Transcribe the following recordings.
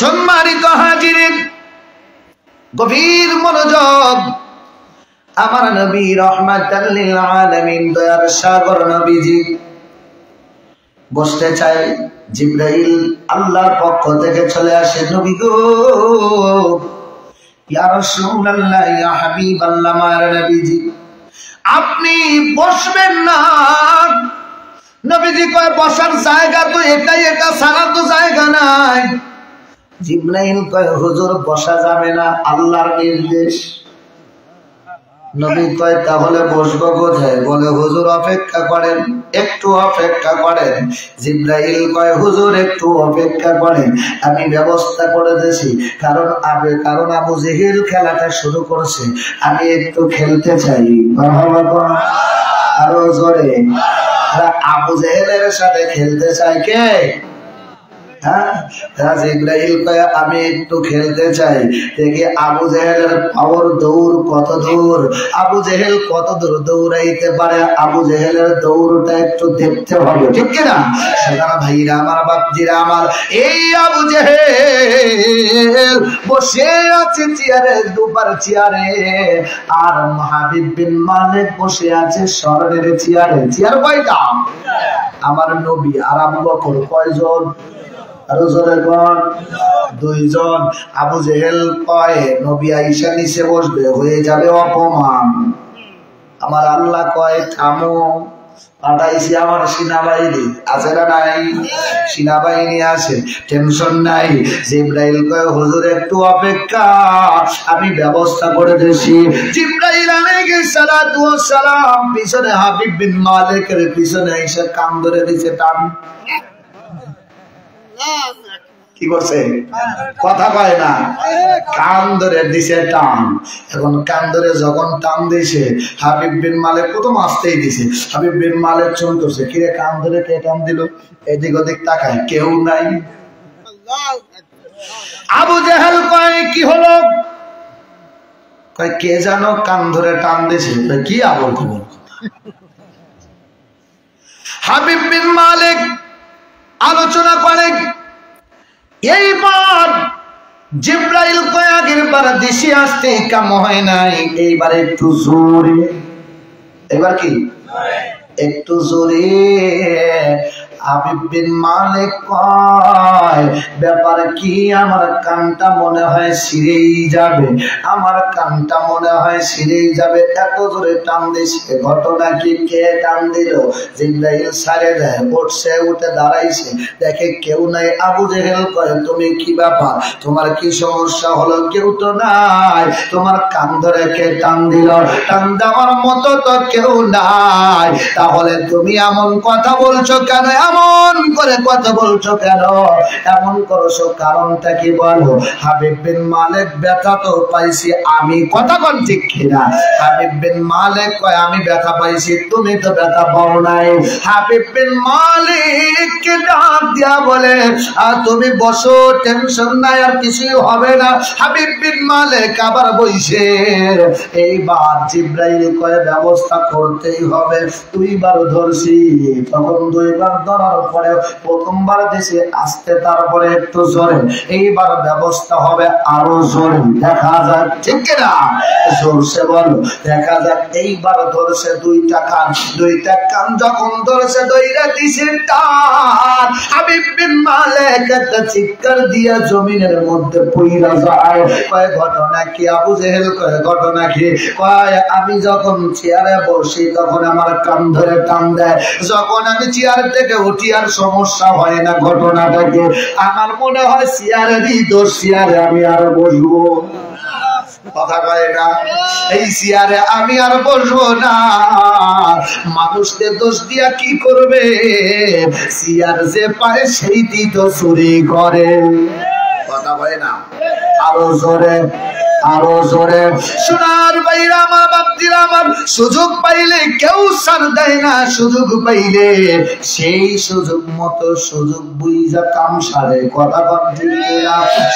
সম্মানিত হাজিরিন, গভীর মনোযোগ। আমার নবী রাহমাতাল লিল আলামিন, দয়ার সাগর নবীজি বসতে চাই। জিবরাইল আল্লাহর পক্ষ থেকে চলে আসে, নবী গো, ইয়া রাসূলুল্লাহ, ইয়া হাবিবাল্লাহ, আমার নবীজি আপনি বসবেন না। নবীজি কয়, বসার জায়গা তো এটাই, এটা ছাড়া তো জায়গা নাই। জিবরাইল কয়, হুজুর বসা যাবে না, আল্লাহর নির্দেশ। নবী কয়, তাহলে বসবো কোথায়? বলে, হুজুর অপেক্ষা করেন, একটু অপেক্ষা করেন। জিবরাইল কয়, হুজুর একটু অপেক্ষা করেন, আমি ব্যবস্থা করে দিয়েছি। কারণ আবু জেহেল খেলাটা শুরু করছে, আমি একটু খেলতে চাই। আরো জোরে। আবু জেহেলের সাথে খেলতে চাই কে? জিবরাইল কয়, আমি একটু খেলতে চাই। দেখি আবু জেহেলের পাওয়ার দৌড় কত দূর, আবু জেহেল কত দূর দৌড়াইতে পারে, আবু জেহেলের দৌড়টা একটু দেখতে হবে, ঠিক কিনা? সেখানে ভাইরা আমার, বাপজিরা আমার, এই আবু জেহেল বসে আছে চেয়ারে, দুবার চেয়ারে, আর হাবিব বিন মালিক বসে আছে স্বর্ণের চেয়ারে। চেয়ার কয়টা? আমার নবী আর আবু বকর কয়জন? আরো জোরে কোন? দুইজন। আবু জেহেল কয়, নবী আইসা নিচে বসবে, হয়ে যাবে অপমান। আমার আল্লাহ কয়, থামো, পাঠাইছি আমার সেনাবাহিনী, আছে না নাই? সেনাবাহিনী আছে, টেনশন নাই। জিবরাইল কয়, হুজুর একটু অপেক্ষা, আমি ব্যবস্থা করে দিয়েছি। জিবরাইল আলাইহিস সালাতু ওয়াস সালাম পিছনে হাবিব বিন মালিকের পিছনে এসে কান ধরে দিয়েছে, টান। কি করছে? কথা কয় না, কান ধরে দিছে টান। এখন কান ধরে যখন টান দিছে, হাবিব বিন মালিক প্রথম আসতেই দিছে। হাবিব বিন মালিক চমকেছে, কিরে কান ধরে কে টান দিল? এদিক ওদিক তাকায়, কেউ নাই। আবু জেহেল কয়, কি হলো? কয়, কে জানো কান ধরে টান দিছে। কি আবল খবর? হাবিব বিন মালিক আলোচনা করে, এইবার জিবরাইল কয়, আগের বার দেশে আসতে কাম হয় নাই, এইবার একটু জোরে। এবার কি? একটু জোরে। হাবিব বিন মালিক কয়, ব্যাপার কি? আমার কানটা মনে হয় ছিঁড়েই যাবে, আমার কানটা মনে হয় ছিঁড়েই যাবে, এত জোরে টান দিছে। ঘটনা কি? কে টান দিল? জিবরাইল ছাড়ে দেয়, উঠছে, উঠে দাঁড়াইছে, দেখে কেউ নাই। আবু জেহেল কয়, তুমি কি ব্যাপার? তোমার কি সমস্যা হলো? কেউ তো নাই, তোমার কান ধরে কে টান দিল? টান দেওয়ার মতো তো কেউ নাই, তাহলে তুমি এমন কথা বলছো কেন? এমন করে কথা বলছো কেন? এমন করছো কারণটা কি বলো? হাবিব বিন মালিক, ব্যথা তো পাইছি আমি, কথা কোন ঠিক কিনা? হাবিব বিন মালিক কয়, আমি ব্যথা পাইছি, তুমি তো ব্যথা পাও নাই। হাবিব বিন মালিক কে ডাক দিয়া বলে, আর তুমি বসো, টেনশন নাই, আর কিছুই হবে না। হাবিব বিন মালিক আবার বইছে। এইবার জিবরাইল কয়, ব্যবস্থা করতেই হবে, দুইবার ধরছি। তখন দুইবার ধরার পরে প্রথমবার দেশে আসতে, তারপরে একটু জোরে, এইবার ব্যবস্থা হবে আরো জোরে। দেখা যাক, ঠিক কিনা? জোরসে বলো, দেখা যাক। এইবার ধরছে দুইটা কান, দুইটা কান যখন ধরছে, দইরা দিছে টান। হাবিব বিন মালিক একটা চিৎকার দিয়া জমিনের মধ্যে পইরা যায়। কয়, ঘটনা কি? আবু জেহেল কয়, ঘটনা কি? কয়, আমি যখন চেয়ারে বসি তখন আমার কান ধরে টান দেয়, যখন আমি চেয়ার থেকে উঠি আর সমস্যা হয় না। ঘটনাটাকে আমার মনে হয় চেয়ারেরই দোষ, চেয়ারে আমি আর বসবো। কথা কয় না, এই চেয়ারে আমি আর বসবো না। মানুষকে দোষ দিয়া কি করবে? চেয়ার যে পায় সেইটি তো চুরি করে। কথা কয় না, আরো জোরে, আরো জোরে। সোনার বাইরা আমার, বাপজিরা আমার, সুযোগ পাইলে কেউ ছাড় দেয় না, সুযোগ পাইলে সেই সুযোগ মতো সুযোগ বুঝা কাম সারে। কথা বলতে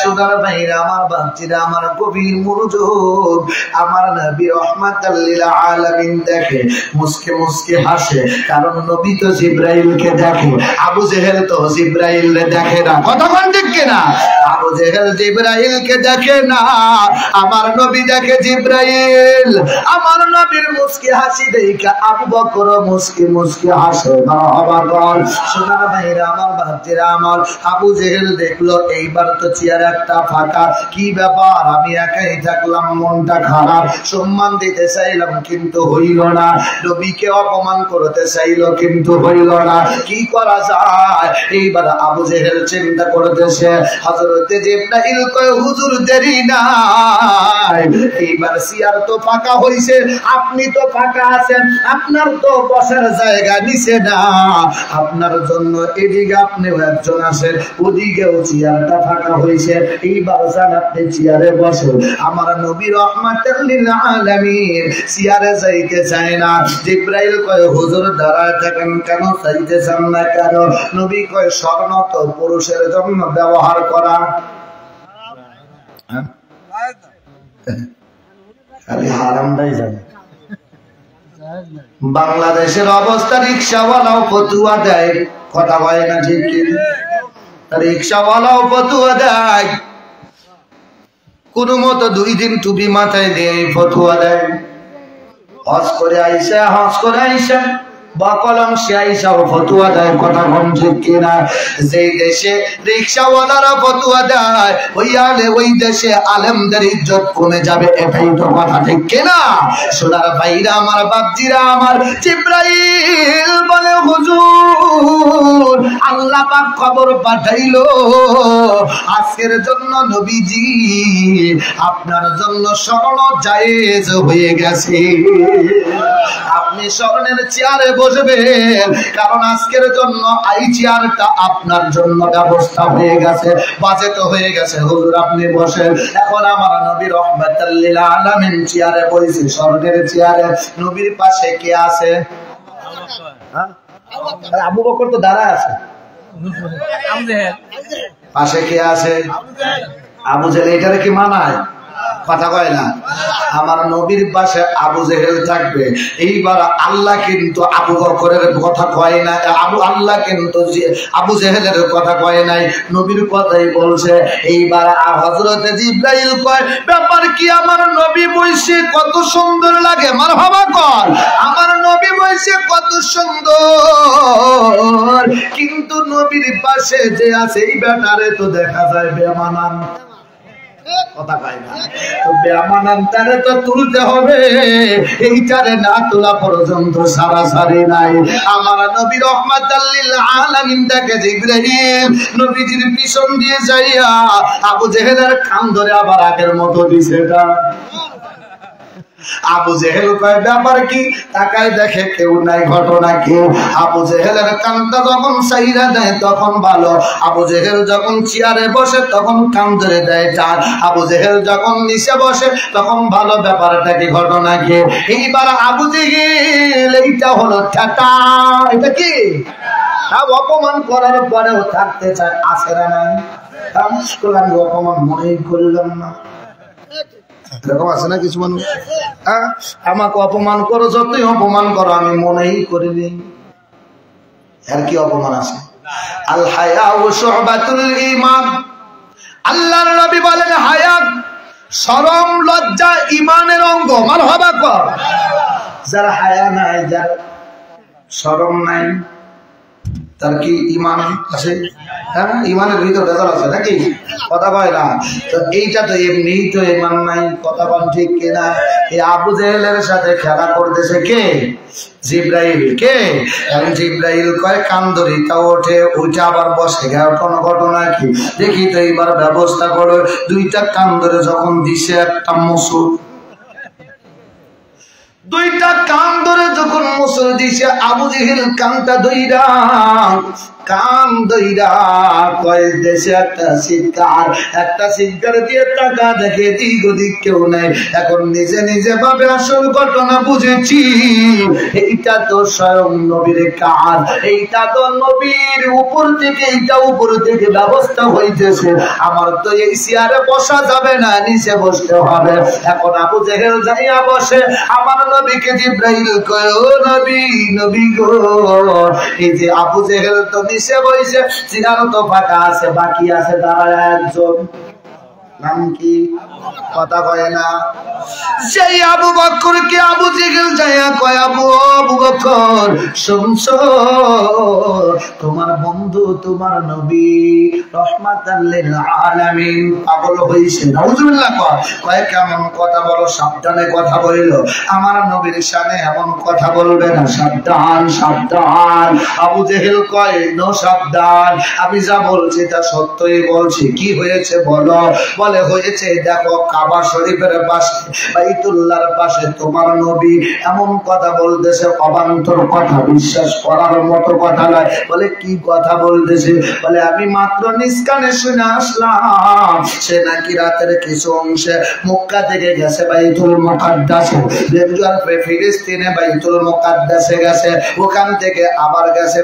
সোনার বাইরা আমার, বাপজিরা আমার, গভীর মনোযোগ। আমার নবী রাহমাতাল লিল আলামিন দেখে, মুস্কে মুস্কে হাসে, কারণ নবী তো জিবরাইলকে দেখে, আবু জেহেল তো জিবরাইলকে দেখে না। কথা বলতে কিনা? আবু জেহেল জিবরাইলকে দেখে না, আমার নবী দেখে জিবরাইল। আমার নবীর মুস্কি হাসি দেখে আবু বকর মুস্কি মুস্কি হাসে। বাবা সোনার ভাইরা আমার, ভাতিরা আমার, আবু জেহেল দেখলো এইবার তো চেয়ার একটা ফাঁকা, কি ব্যাপার আমি একাই থাকলাম, মনটা খারাপ। সম্মান দিতে চাইলাম কিন্তু হইল না, নবীকে অপমান করতে চাইলো কিন্তু হইল না, কি করা যায়? এইবার আবু জেহেল চিন্তা করতেছে। হযরতে জিবরাইল কয় হুজুর দেরি নাই, এইবার চেয়ার তো ফাঁকা হইছে, আপনি তো ফাঁকা আছেন, আপনার তো বসার জায়গা নিছে না, আপনার জন্য এদিকে আপনিও একজন আছেন, ওদিকেও চেয়ারটা ফাঁকা হইছে, এইবার যান আপনি চেয়ারে বসেন। আমার নবী রাহমাতুল লিল আলামিন চেয়ারে যাইতে চায় না। জিবরাইল কয় হুজুর দাঁড়ায় থাকেন কেন, চাইতে চান না কেন? নবী কয় স্বর্ণ তো পুরুষের জন্য ব্যবহার করা, খালি হারামটাই জানে। বাংলাদেশের অবস্থা, রিক্সাওয়ালাও ফতুয়া দেয়, কথা হয় না ঠিক কি? রিক্সাওয়ালাও ফতুয়া দেয়, কোন মতো 2 দিন টুপি মাথায় দিয়ে ফতুয়া দেয়। হজ করে আইসা বা কলম সে আইসাও ফতুয়া দেয়, কথা কম ঠিক কিনা? যেই দেশে রিক্সাওয়ালারা ফতুয়া দেয় ওই দেশে আলেমদের ইজ্জত কমে যাবে, এটাই তো কথা ঠিক কিনা? সোনার ভাইরা আমার, বাপজিরা আমার, জিবরাইল বলে হুজুর আল্লাহ পাক খবর পাঠাইলো আজকের জন্য নবীজি আপনার জন্য স্বর্ণ জায়েজ হয়ে গেছে, আপনি স্বর্ণের চেয়ারে বসবেন, কারণ আজকের জন্য এই চেয়ারটা আপনার জন্য ব্যবস্থা হয়ে গেছে, বাজেট হয়ে গেছে। হুজুর আপনি বসেন। এখন আমার নবী রাহমাতুল লিল আলামিন চেয়ারে বসে, স্বর্ণের চেয়ারে। নবীর পাশে কে আছে? আবু বকর তো দাঁড়ায় আছে। পাশে কে আছে? আবু জেহেল। এটারে কি মানায়? কথা কয় না। আমার নবীর পাশে আবু জেহেল থাকবে। এইবার আল্লাহ কিন্তু আবু বকরের কথা কয় না, আল্লাহ কিন্তু আবু জেহেলের কথা কয় নাই, নবীর কথাই বলছে। এইবার হযরতে জিবরাইল কয় ব্যাপার কি? আমার নবী বইছে কত সুন্দর লাগে, মারহাবা কর। আমার নবী বইছে কত সুন্দর, কিন্তু নবীর পাশে যে আছে এই ব্যাটারে তো দেখা যায় বেমানান, কথা কয় না। তো বেমানানটারে তো তুলতে হবে, এইটারে না তোলা পর্যন্ত সারাসারি নাই। আমার নবী রাহমাতুল লিল আলামিন তাকে জিবরাইল নবীজির পিছন দিয়ে যাইয়া আবু জেহেলের কান ধরে আবার আগের মতো দিছে। আবু জেহেল কয় ব্যাপার কি? তাকায় দেখে কেউ নাই, ঘটনা কি? আবু জেহেলের কানটা যখন সাইরা দেয় তখন ভালো, আবু জেহেল যখন চেয়ারে বসে তখন কান ধরে দেয় টান, আবু জেহেল যখন নিচে বসে তখন ভালো। ব্যাপারটা কি, ঘটনা কি? এইবার আবু জেহেল এইটা হলো ঠেটা, এটা কি? অপমান করার পরেও থাকতে চায়, আছে না নাই? আমি অপমান মনেই করলাম না, এরকম আছে না কিছু মানুষ? আমাকে অপমান করো, যতই অপমান করো আমি মনেই করিনি। আর কি অপমান আছে? আল হায়াউ শুবাতুল ঈমান। আল্লাহর নবী বলেন হায়া, শরম, লজ্জা ঈমানের অঙ্গ। মারহাবা কর। যার হায়া নাই, যার শরম নাই, তার কি ঈমান আছে? হ্যাঁ, ঈমানের ভিতর ভেজাল আছে নাকি? কথা কয় না। তো এইটা তো এমনিই তো ঈমান নাই, কথা বল ঠিক কিনা? এই আবু জেহেলের সাথে খেলা করতেছে কে? জিবরাইল। কে? এখন জিবরাইল কয় কান ধরি, তা ওঠে, উঠে আবার বসে গেল। কোনো ঘটনা কি? দেখি তো এইবার ব্যবস্থা করো। 2টা কান ধরে যখন দিছে একটা মুসুর, 2টা কান ধরে যখন মুসুর দিছে, আবু জেহেল কানটা ধইরা কয় দেশে একটা সিটকার দিয়ে টাকা দেখে দিক ওদিক কেউ নাই। এখন নিজে নিজে ভাবে আসল ঘটনা বুঝেছি, এইটা তো স্বয়ং নবীর কাজ, এইটা তো নবীর উপর থেকে ব্যবস্থা হইতেছে। আমার তো এই চেয়ারে বসা যাবে না, নিচে বসতে হবে। এখন আবু জেহেল যাইয়া বসে। আমার নবীকে জিবরাইল কয় ও নবী গো, এই যে আবু জেহেল তো মজলিসে বইছে, চেয়ারও তো ফাঁকা আছে, বাকি আছে দাঁড়ায় একজন, নাম কি? কথা কয় না। সেই আবু বকরকে আবু জেহেল যায়া কয়, আবু বকর শুনছো, তোমার বন্ধু তোমার নবী রাহমাতাল লিল আলামিন পাগল হইছে। নাউজুবিল্লাহ। কয় কেমন কথা বলো, সাবধানে কথা বলিল, আমার নবীর শানে এমন কথা বলবে না, সাবধান সাবধান। আবু জেহেল কয়, নো সাবধান, আমি যা বলছি তা সত্যই বলছি। কি হয়েছে বলো? বলে হয়েছে দেখো, কাবা শরীফের পাশে বাইতুল্লাহর পাশে তোমার নবী এমন কথা বলতেছে, অবান্তর কথা, বিশ্বাস করার মতো কথা নয়। বলে কি কথা বলতেছে? বলে আমি মাত্র নিজ কানে শুনে আসলাম, সে নাকি রাতের কিছু অংশে মক্কা থেকে গেছে বাইতুল মুকাদ্দাসে, ফিলিস্তিনে বাইতুল মুকাদ্দাসে গেছে, ওখান থেকে আবার গেছে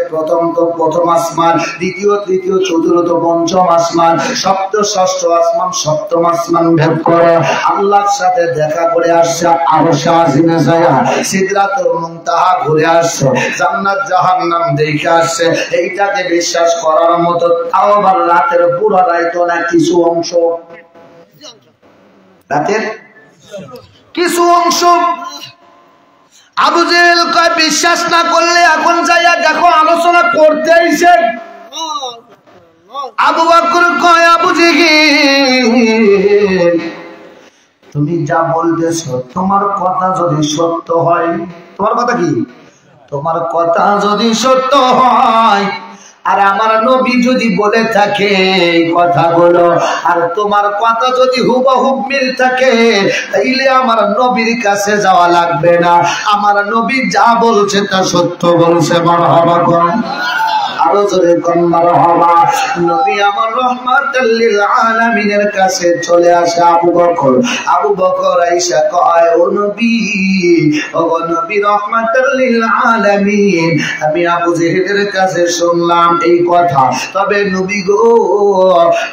প্রথম আসমান, দ্বিতীয় তৃতীয় চতুর্থ পঞ্চম আসমান, সপ্তম ষষ্ঠ আসমান, সপ্তম আসমান ভেদ করে আল্লাহর সাথে দেখা করে আসছে, আরশে আজিমে যায় সিদরাতুল মুনতাহা ঘুরে আসছে, জান্নাত জাহান্নাম দেখে আসছে। এইটাকে বিশ্বাস করার মতো, তাও আবার রাতের পুরো রাত না, কিছু অংশ, রাতের কিছু অংশ। আবু জেহেল কয়, বিশ্বাস না করলে এখন যাইয়া দেখো, আলোচনা করতে আইছে। আবু বকর কয়, আবু জেহেল তুমি যা বলতেছো, তোমার কথা যদি সত্য হয়, তোমার কথা কি? তোমার কথা যদি সত্য হয়, আর আমার নবী যদি বলে থাকে এই কথাগুলো, আর তোমার কথা যদি হুবহু মিল থাকে, তাইলে আমার নবীর কাছে যাওয়া লাগবে না, আমার নবী যা বলছে তা সত্য বলছে। মারহাবা কোন, আরো জোরে কোন মারহাবা। নবী আমার রাহমাতাল লিল আলামিনের কাছে চলে আসে আবু বকর আয়েশা কয়, ও নবী, ও নবী রাহমাতাল লিল আলামিন, আমি আবু জেহেলের কাছে শুনলাম এই কথা, তবে নবী গো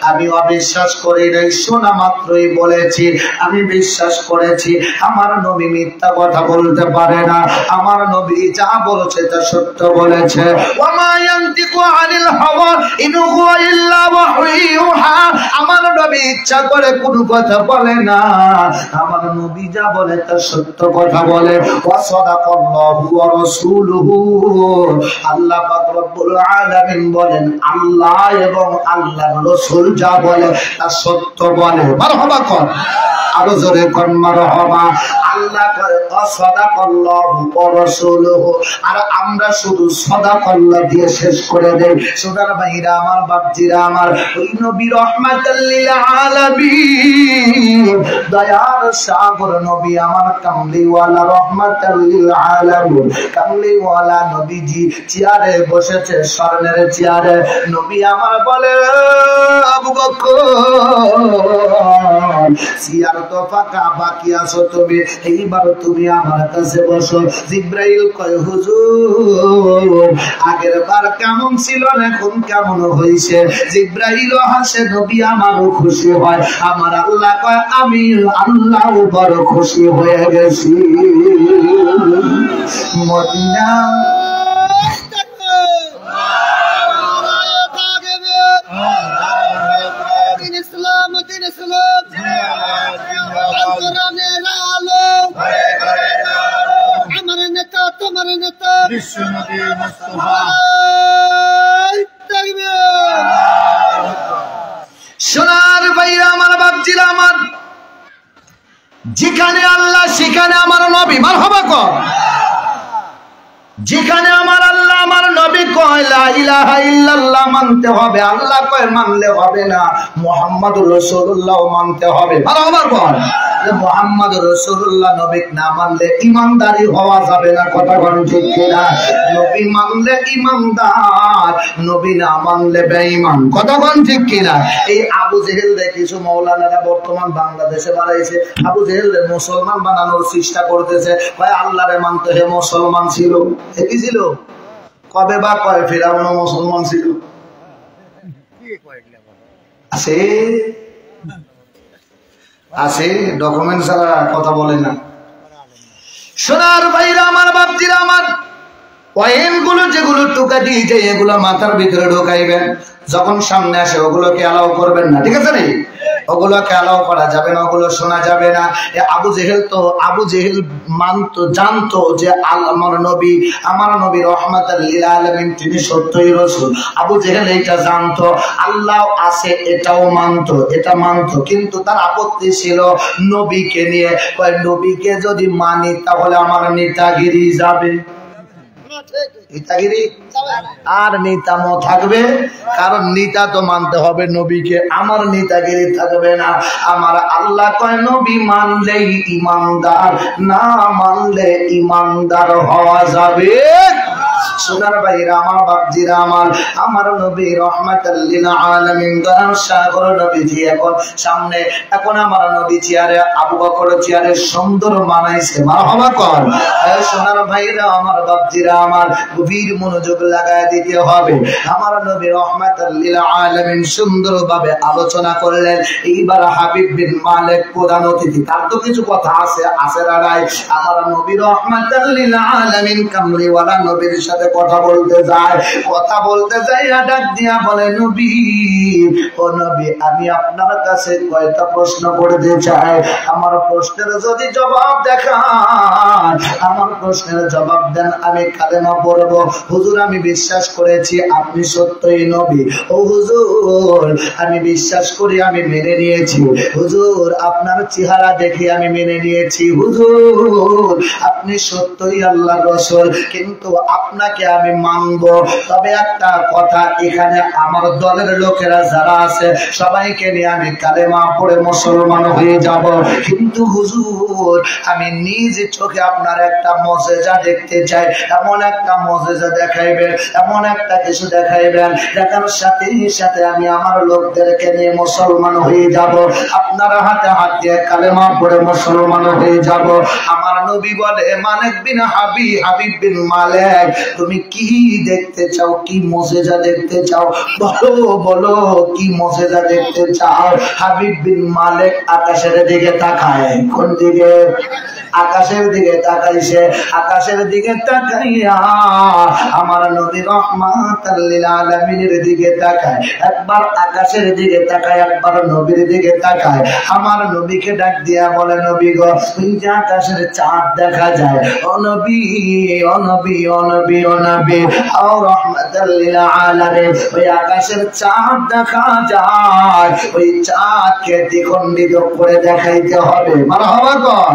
আমি অবিশ্বাস করি নাই, শোনা মাত্রই বলেছি, আমি বিশ্বাস করেছি। আমার নবী মিথ্যা কথা বলতে পারে না, আমার নবী যা বলেছে তা সত্য বলেছে। ওয়ামা ইয়ানতিকু আনিল হাওয়া ইন হুয়া ইল্লা ওয়াহয়ু ইউহা, আমার নবী ইচ্ছা করে কোনো কথা বলে না, আমার নবী যা বলে তা সত্য কথা বলে। ওয়া সাদাকাল্লাহু ওয়া রাসূলুহু, আল্লাহ পাক রব্বুল আলামিন বলেন, আল্লাহ এবং আল্লাহর রাসূল যা বলে তা সত্য বলে। মারহাবা কর, আরো জোরে কর মারহাবা। আল্লাহ করে সাদাকাল্লাহু ওয়া রাসূলুহু, আর আমরা শুধু সাদাকাল্লাহ দিয়ে শেষ করে দেই। সোনার ভাইরা আমার, বাপজিরা আমার, ওই নবী রাহমাতাল লিল আলামিন, দয়ার সাগর নবী আমার, কামলিওয়ালা রাহমাতাল লিল আলামিন, কামলিওয়ালা নবীজি চেয়ারে বসেছে, স্বর্ণের চেয়ারে। নবী আমার বলে, আবু বকর চেয়ার তো ফাঁকা, বাকি আছো তুমি, এইবার তুমি আমার কাছে বসো। জিবরাইল কয়, হুজুর আগের বার কেমন ছিল এখন কেমন হইছে? জিবরাইল হাসে, নবী আমারও খুশি হয়। আমার আল্লাহ কয়, আমি আল্লাহ বড় খুশি হয়ে গেছি। মদিনা আমার নেতা, তোমার নেতা বিশ্বনবী মুস্তাফা। সোনার ভাইরা আমার, বাপজিরা আমার, যেখানে আল্লাহ সেখানে আমার নবী। মারহাবা কর। যেখানে আমার আল্লাহ আমার নবী কয় লা ইলাহা ইল্লাল্লাহ মানতে হবে, আল্লাহ কয় মানলে হবে না, মুহাম্মাদুর রাসূলুল্লাহ মানতে হবে। মারহাবা কর। মুহাম্মাদুর রাসূলুল্লাহ নবী না মানলে ইমানদারি হওয়া যাবে না। কথা বলেন ঠিক কিনা? নবী মানলে ইমানদার, নবী না মানলে বেঈমান। কথা বলেন ঠিক কিনা? এই আবু জেহেল রে কিছু মাওলানারা বর্তমান বাংলাদেশে বাড়াইছে, আবু জেহেল রে মুসলমান বানানোর চেষ্টা করতেছে। ভাই আল্লাহরে মানতে হে মুসলমান ছিল, কি ছিল? কবে বা কয় ফিরাউন মুসলমান ছিল? আছে আছে ডকুমেন্ট ছাড়া কথা বলে না। সোনার ভাইরা আমার, বাপজিরা আমার, কয়েনগুলো যেগুলো টুকা দিয়ে যায় এগুলো মাথার ভিতরে ঢোকাইবেন, যখন সামনে আসে ওগুলোকে অ্যালাউ করবেন না, ঠিক আছে রে? ওগুলোকে অ্যালাউ করা যাবে না, ওগুলো শোনা যাবে না। আবু জেহেল মানতো, জানতো যে আমার নবী রহমাতাল লিল আলামিন, তিনি সত্যই রাসূল। আবু জেহেল এইটা জানতো, আল্লাহ আছে এটাও মানতো, এটা মানতো, কিন্তু তার আপত্তি ছিল নবীকে নিয়ে। নবীকে যদি মানি তাহলে আমার নেতাগিরি যাবে, নেতাগিরি আর নেতামো থাকবে, কারণ নেতা তো মানতে হবে নবীকে, আমার নেতাগিরি থাকবে না। আমার আল্লাহ কয় নবী মানলেই ইমানদার, না মানলে ইমানদার হওয়া যাবে। সোনার ভাইরা আমার, বাপজিরা আমার নবী রহমাতাল লিল আলামিন, দয়ার সাগর নবীজি এখন সামনে, এখন আমার নবী চেয়ারে, আবু বকর চেয়ারে সুন্দর বানাইছে, মারহাবা কর। সোনার ভাইরা আমার, বাপজিরা আমার, গভীর মনোযোগ লাগায় দিতে হবে। আমার নবী রহমাতাল লিল আলামিন সুন্দরভাবে আলোচনা করলেন। এইবার হাবিব বিন মালিক প্রধান অতিথি, তার তো কিছু কথা আছে না নাই? আমার নবী রহমাতাল লিল আলামিন কামলিওয়ালা নবীর সাথে কথা বলতে যায়, ডাক দিয়া বলে, নবী, ও নবী, আমি আপনার কাছে কয়টা প্রশ্ন করতে চাই। আমার প্রশ্নের যদি জবাব দেখান, আমার প্রশ্নের জবাব দেন, আমি কালেমা পড়ব। হুজুর, আমি বিশ্বাস করেছি আপনি সত্যই নবী। ও হুজুর, আমি বিশ্বাস করি, আমি মেনে নিয়েছি। হুজুর, আপনার চেহারা দেখে আমি মেনে নিয়েছি। হুজুর, আপনি সত্যই আল্লাহর রাসূল, কিন্তু আপনাকে আমি মানব। তবে একটা কথা, এখানে আমার দলের লোকেরা যারা আছে সবাইকে নিয়ে আমি কালেমা পড়ে মুসলমান হয়ে যাব, কিন্তু হুজুর, আমি নিজ চোখে আপনার একটা মুজিজা দেখতে চাই। এমন একটা মুজিজা দেখাইবেন, এমন একটা কিছু দেখাইবেন, দেখার সাথে সাথে আমি আমার লোকদেরকে নিয়ে মুসলমান হয়ে যাব, আপনারা হাতে হাত দিয়ে কালেমা পড়ে মুসলমান হয়ে যাব। আমার নবী বলে, মালিক বিন হাবিব বিন মালিক, তুমি কি দেখতে চাও? কি মুজিজা দেখতে চাও? বলো কি মুজিজা দেখতে চাও? হাবিব বিন মালিক আকাশের দিকে তাকায়। কোন দিকে? আকাশের দিকে তাকাইছে। আকাশের দিকে তাকাইয়া আমার নবী রহমাতাল লিল আলামিনের দিকে তাকায়। একবার আকাশের দিকে তাকায়, একবার নবীর দিকে তাকায়। আমার নবীকে ডাক দিয়া বলে, নবী গো, ওই যে আকাশের চাঁদ দেখা যায়, ও নবী, ও নবী, ও নবী, ও নবী, ও রহমাতাল লিল আলামিন, ওই আকাশের চাঁদ দেখা যায়, ওই চাঁদকে দ্বিখণ্ডিত করে দেখাইতে হবে। মারহাবা কর।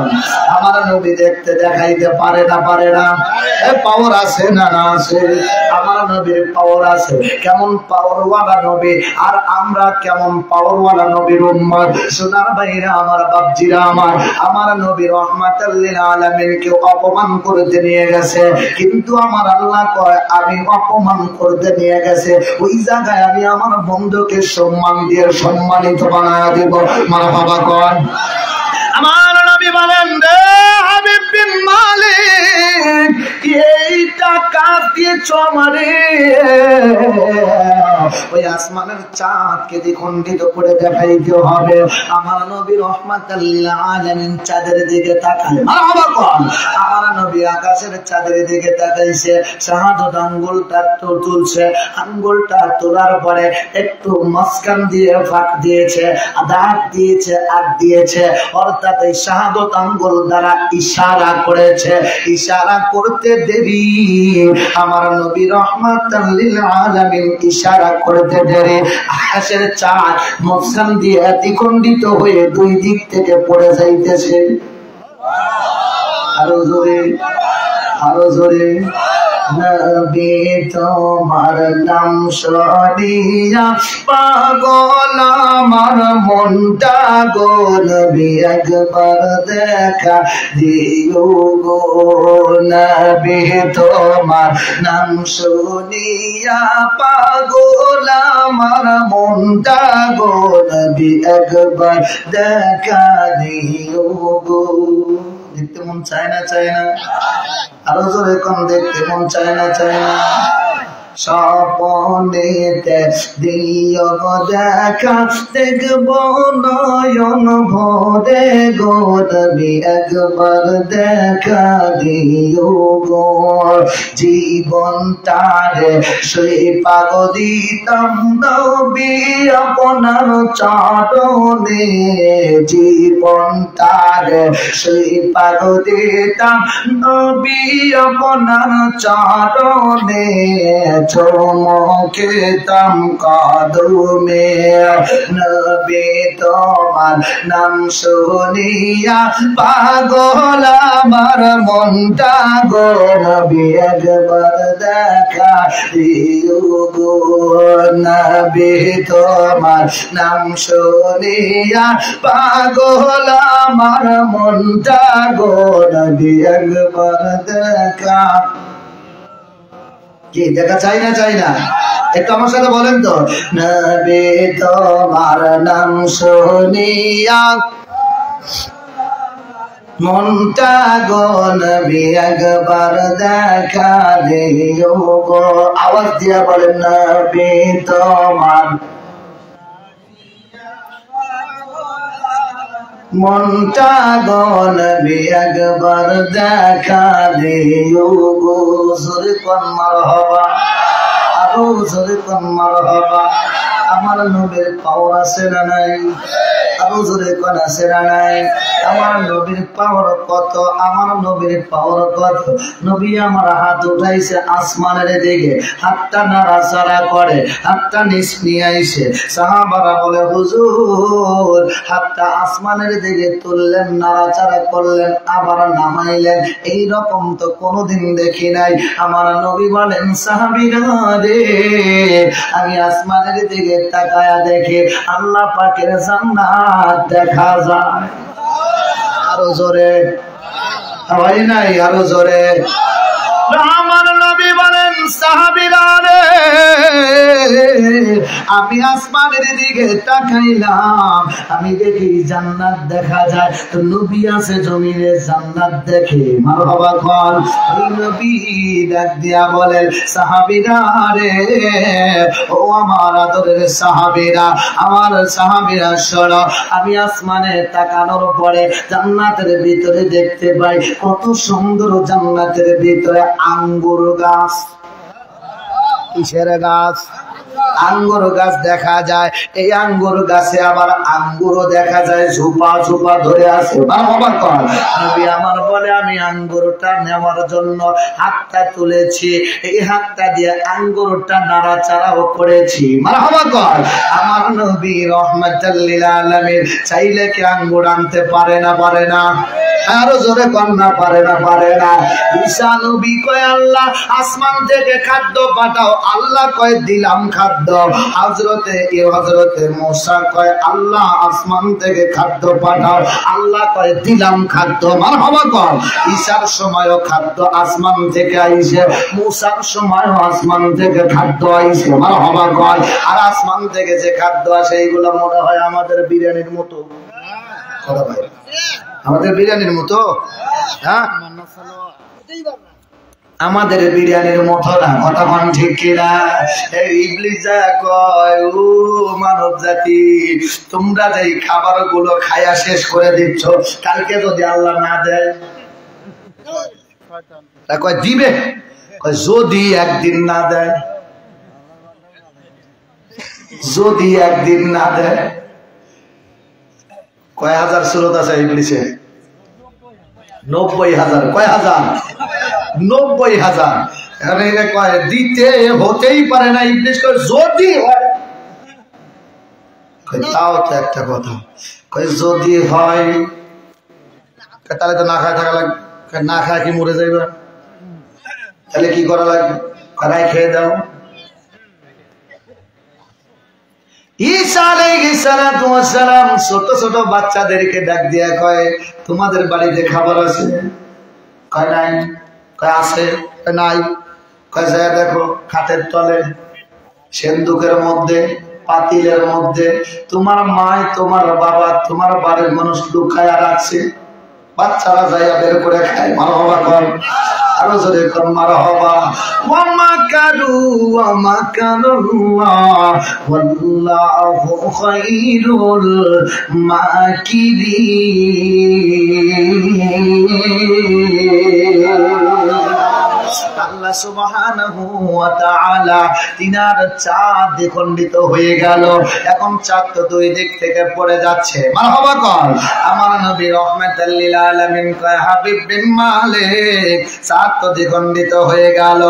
আমার নবী দেখতে দেখাইতে পারে না? পারে না? পাওয়ার আছে না? না আছে। আমার নবীর পাওয়ার আছে। কেমন পাওয়ারওয়ালা নবী, আর আমরা কেমন পাওয়ারওয়ালা নবীর উম্মত। সোনার ভাইরা আমার, বাপজিরা আমার নবী রহমাতাল লিল আলামিনকে অপমান করতে নিয়ে গেছে, কিন্তু আমার আল্লাহ কয়, আমি অপমান করতে নিয়ে গেছে, ওই জায়গায় আমি আমার বন্ধুকে সম্মান দিয়ে সম্মানিত বানায় দেব। মারহাবা কর। আমার নবী বলেন, রে হাবিব বিন মালিক, এইটা কাজ দিয়েছ আমারে, ওই আসমানের চাঁদকে দ্বিখণ্ডিত করে দেখাইতে হবে। আমার নবী রহমাতাল লিল আলামিন চাঁদের দিকে তাকায়। মারহাবা কর। আমার নবী আকাশের চাঁদের দিকে তাকাইছে, শাহাদাত আঙ্গুলটা তুলছে, আঙ্গুলটা তোলার পরে একটু মাঝখান দিয়ে ফাঁক দিয়েছে, দাগ দিয়েছে, আগ দিয়েছে, অর্থাৎ এই শাহাদাত আঙ্গুল দ্বারা ইশারা করেছে। ইশারা করতে দেরি, আমার নবী রহমাতাল লিল আলামিন ইশারা করতে দেরি, আকাশের চাঁদ মাঝখান দিয়ে দ্বিখণ্ডিত হয়ে দুই দিক থেকে পড়ে যাইতেছে। আরো জোরে, আরো জোরে। নবী তোমার নাম শুনিয়া পাগল আমার মনটা গো, নবী একবার দেখা দিও গো, নবী তোমার নাম শুনিয়া পাগল আমার মনটা গো, নবী একবার দেখা দিও গো। দেখতে মন চায় না? চায় না? আরো জোরে কোন, দেখতে মন চায় না? চায় না? স্বপনেতে দিও গো দেখা, দেখব নয়ন ভরে গো নবী একবার দেখা দিও গো জীবনটারে সেই পাগ দিতাম নবী আপনার চরণে জীবনটারে সেই পাগ দিতাম নবী আপনার চরণে চমকেতাম কদমে নবী তোমার নাম শুনিয়া পাগল আমার মনটা গো নবী একবার দেখা দিও গো নবী তোমার নাম শুনিয়া পাগল আমার মনটা গো নবী একবার দেখা কি দেখা চাই না চাই না একটু আমার সাথে বলেন তো নবী তোমার নাম শুনিয়া মনটা গো নবী একবার দেখা দিও গো আওয়াজ দিয়া বলেন নবী তোমার মনটা গো নবী একবার দেখা দিও গো জোরে কোন মারহাবা আরো জোরে কোন মারহাবা আমার নবীর পাওয়ার আছে না নাই আরো জোরে কোন আছে না নাই আমার নবীর পাওয়ার কত আমার নবীর পাওয়ার কত নবী আমার হাত উঠাইছে আসমানের দিকে হাতটা নাড়াচাড়া করে হাতটা নিচ নিয়ে আইছে সাহাবারা বলে হুজুর হাতটা আসমানের দিকে তুললেন নাড়াচাড়া করলেন আবার নামাইলেন এই রকম তো কোনোদিন দেখি নাই আমার নবী বলেন সাহাবীরা রে আমি আসমানের দিকে তাকায়া দেখে আল্লাহ পাকের জান্নাত দেখা যায় আরো জোরে হয় নাই আরো জোরে আমার নবী বলেন সাহাবীরা রে আমি আসমানের দিকে তাকাইলাম আমি দেখি জান্নাত দেখা যায় তো নবী আছে জমিনে জান্নাত দেখে মারহাবা কোন ওই নবী ডাক দিয়া বলেন সাহাবীরা রে ও আমার আদরের সাহাবীরা আমার সাহাবীরা শোনো আমি আসমানে তাকানোর পরে জান্নাতের ভিতরে দেখতে পাই কত সুন্দর জান্নাতের ভিতরে আঙ্গুর গাছ কিসের গাছ আঙ্গুর গাছ দেখা যায় এই আঙ্গুর গাছে আবার আঙ্গুরও দেখা যায় ঝোপা ঝোপা ধরে আছে নবী আমার বলে আমি আঙ্গুরটা নেওয়ার জন্য হাতটা তুলেছি এই হাতটা দিয়ে আঙ্গুরটা নাড়াচাড়াও করেছি মারহাবা কর আমার নবী রহমাতুল লিল আলামিন চাইলে কি আঙ্গুর আনতে পারে না পারে না আরো জোরে কন্যা পারে না পারে না ঈসা নবী কয় আল্লাহ আসমান থেকে খাদ্য পাঠাও আল্লাহ কয় দিলাম খাদ্য হযরতে মুসা কয় আল্লাহ আসমান থেকে খাদ্য পাঠাও আল্লাহ কয় দিলাম খাদ্য মারহাবা কর ঈসার সময়ও খাদ্য আসমান থেকে আইছে মুসার সময়ও আসমান থেকে খাদ্য আইছে মারহাবা কর আর আসমান থেকে যে খাদ্য আসে এইগুলো মনে হয় আমাদের বিরিয়ানির মতো কথা ভাই আমাদের বিরিয়ানির মতো হ্যাঁ আমাদের বিরিয়ানির মতো না কথা কোন ঠিক কিনা ইবলিস কয় ও মানব জাতি তোমরা যেই খাবার গুলো খায়া শেষ করে দিচ্ছ কালকে যদি আল্লাহ না দেয় কয় দিবে কয় যদি একদিন না দেয় যদি একদিন না দেয় কয় হাজার সুরত আছে ইবলিসে 90,000 কয় হাজার 90,000 এখানে কয় দিতে হতেই পারে না ইবলিস কয় যদি হয় কয় তাও তো একটা কথা কয় যদি হয় তাহলে তো না খায় থাকা লাগবে না খায় কি মরে যাইবা তাহলে কি করা লাগবে খারাই খেয়ে দাও ঈসা আলাইহিস সালাতু ওয়াস সালাম ছোট ছোট বাচ্চাদেরকে ডাক দিয়া কয় তোমাদের বাড়িতে খাবার আছে কয় নাই কয় আছে নাই কয় যায় দেখো খাটের তলে সিন্দুকের মধ্যে পাতিলের মধ্যে তোমার মা তোমার বাবা তোমার বাড়ির মানুষ লুকায়া রাখছে বাচ্চারা যাইয়া বের করে খায় মারহাবা কর আরো জোরে কোন মারহাবা। ওয়া মাকারু ওয়া মাকারুল্লাহ ওয়াল্লাহু খায়রুল মাকিরিন। আল্লাহ সুবহানাহু ওয়া তাআলা তিনার চাঁদ দ্বিখণ্ডিত হয়ে গেল। এখন চাঁদ তো দুই দিক থেকে পড়ে যাচ্ছে। মারহাবা কর। আমার নবী রাহমাতাল লিল আলামিন কয় হাবিব বিন মালিক চাঁদ তো দ্বিখণ্ডিত হয়ে গেল।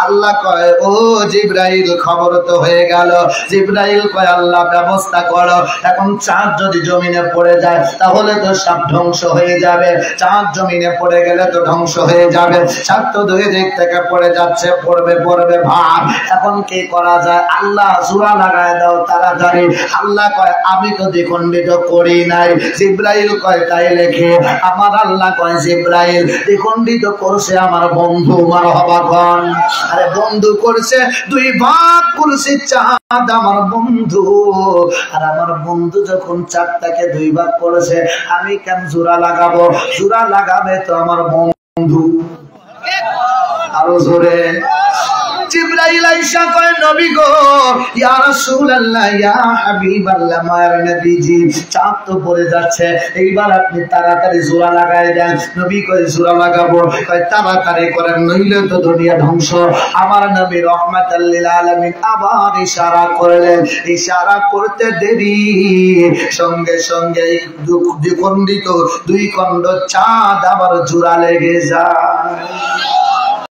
আল্লাহ কয় ও জিবরাইল খবর তো হয়ে গেল। জিবরাইল কয় আল্লাহ ব্যবস্থা করো। এখন চাঁদ যদি জমিনে পড়ে যায় তাহলে তো সব ধ্বংস হয়ে যাবে। চাঁদ জমিনে পড়ে গেলে তো ধ্বংস হয়ে যাবে। চাঁদ তো দুই দিক থেকে পড়ে যাচ্ছে, পড়বে ভাব। এখন কি করা যায়? আল্লাহ জোড়া লাগায় দাও তাড়াতাড়ি। আল্লাহ কয় আমি তো দ্বিখণ্ডিত করি নাই। জিবরাইল কয় তাই লেখে। আমার আল্লাহ কয় জিবরাইল দ্বিখণ্ডিত করছে আমার বন্ধু। মারহাবা খান। আরে বন্ধু করছে, দুই ভাগ করছে চাঁদ আমার বন্ধু। আর আমার বন্ধু যখন চাঁদটাকে দুই ভাগ করেছে, আমি কেন জোড়া লাগাবো? জোড়া লাগাবে তো আমার বন্ধু। আরো জোরে। জিবরাইল আয়েশা কয় নবী গো, ইয়া রাসূলুল্লাহ, ইয়া হাবিবাল্লাহ, মায়ের নবীজি চাঁদ তো পড়ে যাচ্ছে, এইবার আপনি তাড়াতাড়ি জোড়া লাগায় দেন। নবী কয় জোড়া লাগাবো। কয় তাড়াতাড়ি করেন নইলে তো দুনিয়া ধ্বংস। আমার নবী রাহমাতাল লিল আলামিন আবার ইশারা করলেন। ইশারা করতে দেরি, সঙ্গে সঙ্গে দ্বিখণ্ডিত দুই খণ্ড চাঁদ আবার জোড়া লেগে যায়।